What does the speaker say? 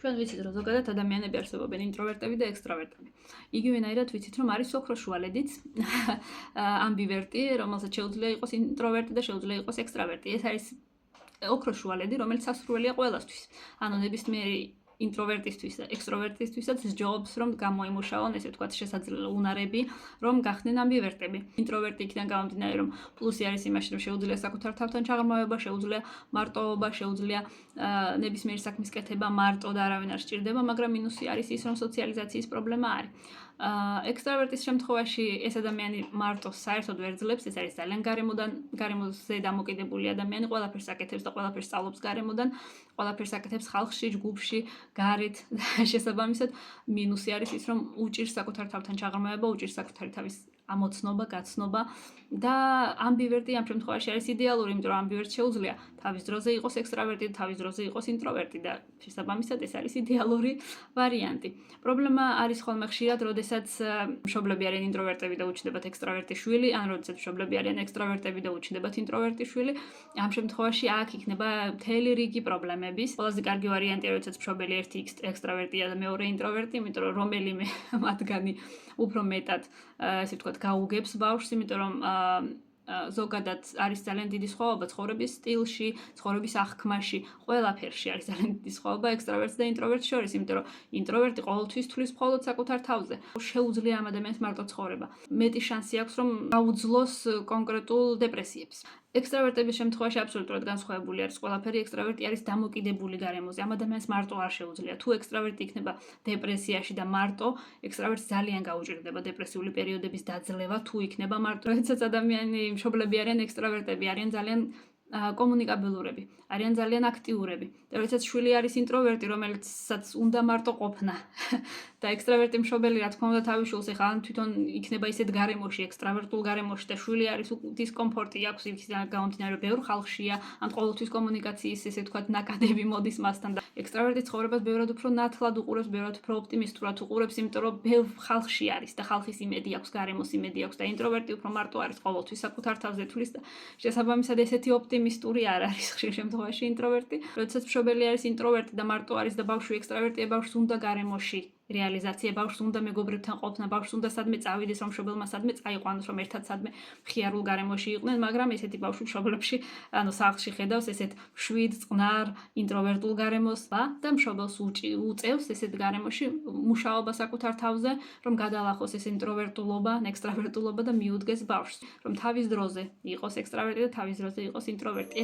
ჩვენ ვიცით, რომ ზოგადად ადამიანები არსებობენ ინტროვერტები და ექსტროვერტები. იგივენაირად ვიცით, რომ არის ოქროს შუალედიც, ამბივერტი, რომელსაც შეუძლია იყოს ინტროვერტი და შეუძლია იყოს ექსტროვერტი. ეს არის ოქროს შუალედი, რომელიც სასურველია ყველასთვის. ანუ ნებისმიერი ინტროვერტისთვის და ექსტროვერტისთვისაც ჯობს, რომ გამოიმუშაონ, ესე ვთქვათ, შესაძლებელი უნარები, რომ გახდნენ ამბივერტები. ინტროვერტი იქიდან გამომდინარე, რომ პლუსი არის იმაში, რომ შეუძლია საკუთარ თავთან ჩაღრმავება, შეუძლია მარტოობა, შეუძლია ნებისმიერი საქმის კეთება მარტო და არავინ არ სჭირდება, მაგრამ მინუსი არის ის, რომ სოციალიზაციის პრობლემა არის. ექსტროვერტის შემთხვევაში ეს ადამიანი მარტო საერთოდ ვერ ძლებს, ეს არის ძალიან გარემოზე დამოკიდებული ადამიანი, ყველაფერს აკეთებს და ყველაფერს სწავლობს გარემოდან, ყველაფერს აკეთებს ხალხში, ჯგუფში, გარეთ და შესაბამისად მინუსი არის ის, რომ უჭირს საკუთარ თავთან ჩაღრმავება, უჭირს საკუთარი თავის ამოცნობა, გაცნობა და ამბივერტი ამ შემთხვევაში არის იდეალური, იმიტომ რომ ამბივერტს შეუძლია თავის დროზე იყოს ექსტროვერტი და თავის დროზე იყოს ინტროვერტი და შესაბამისად ეს არის იდეალური ვარიანტი. პრობლემა არის ხოლმე ხშირად, როდესაც მშობლები არიან ინტროვერტები და უჩნდებათ ექსტროვერტის შვილი, ან როდესაც მშობლები არიან ექსტროვერტები და უჩნდებათ ინტროვერტის შვილი. ამ შემთხვევაში აქ იქნება მთელი რიგი პრობლემების. ყველაზე კარგი ვარიანტია, როდესაც მშობელი ერთი ექსტროვერტია და მეორე ინტროვერტი, იმიტომ რომ რომელიმე მათგანი უფრო მეტად, ესე ვთქვათ, გაუგებს ბავშვს, იმიტომ რომ ზოგადად არის ძალიან დიდი სხვაობა ცხოვრების სტილში, ცხოვრების აღქმაში, ყველაფერში არის ძალიან დიდი სხვაობა ექსტროვერტს და ინტროვერტს შორის, იმიტომ რომ ინტროვერტი ყოველთვის თulis მხოლოდ საკუთარ თავზე. შეუძლია ამ ადამიანს მარტო ცხოვრება. მეტი შანსი აქვს, რომ გაუძლოს კონკრეტულ დეპრესიებს. ექსტროვერტების შემთხვევაში აბსოლუტურად განსხვავებული არის ყველაფერი. ექსტროვერტი არის დამოკიდებული გარემოზე. ამ ადამიანს მარტო არ შეუძლია. თუ ექსტროვერტი იქნება დეპრესიაში და მარტო, ექსტროვერტს ძალიან გაუჭირდება დეპრესიული პერიოდების დაძლევა, თუ იქნება მარტო. როდესაც ადამიანი მშობლები არიან ექსტროვერტები, არიან ძალიან კომუნიკაბილურები, არიან ძალიან აქტიურები. და როდესაც შვილი არის ინტროვერტი, რომელსაც უნდა მარტო ყოფნა და ექსტროვერტი მშობელი, რა თქმა უნდა, თავის შვილს ეხლა ან თვითონ იქნება ისეთ გარემოში, ექსტროვერტულ გარემოში და შვილი არის დისკომფორტი აქვს, იქიდან გამომდინარე, ბევრ ხალხშია, ან ყოველთვის კომუნიკაციის, ესე ვთქვათ, ნაკადები მოდის მასთან და ექსტროვერტი ცხოვრებას ბევრად უფრო ნათლად უყურებს, ბევრად უფრო ოპტიმისტურად უყურებს, იმიტომ რომ ბევრ ხალხში არის და ხალხის იმედი აქვს, გარემოს იმედი აქვს და ინტროვერტი უფრო მარტო არის, ყოველთვის საკუთარ თავზე თulis და შესაბამისად ესეთი ოპტიმისტური არ არის ხშირ შემთხვევაში ინტროვერტი. როდესაც მშობელი არის ინტროვერტი და მარტო არის და ბავშვი ექსტროვერტია, ბავშვს უნდა გარემოში რეალიზაცია, ბავშვს უნდა მეგობრებთან ყოფნა, ბავშვს უნდა სადმე წავიდეს, რომ მშობელმა სადმე წაიყვანოს, რომ ერთად სადმე მხიარულ გარემოში იყვნენ, მაგრამ ესეთი ბავშვი მშობლებში, ანუ სახლში ხედავს ესეთ მშვიდ, წყნარ, ინტროვერტულ გარემოს და მშობელს უწევს ესეთ გარემოში მუშაობა საკუთარ თავზე, რომ გადალახოს ეს ინტროვერტულობა, ექსტროვერტულობა და მიუდგეს ბავშვს, რომ თავის დროზე იყოს ექსტროვერტი და თავის დროზე იყოს ინტროვერტი.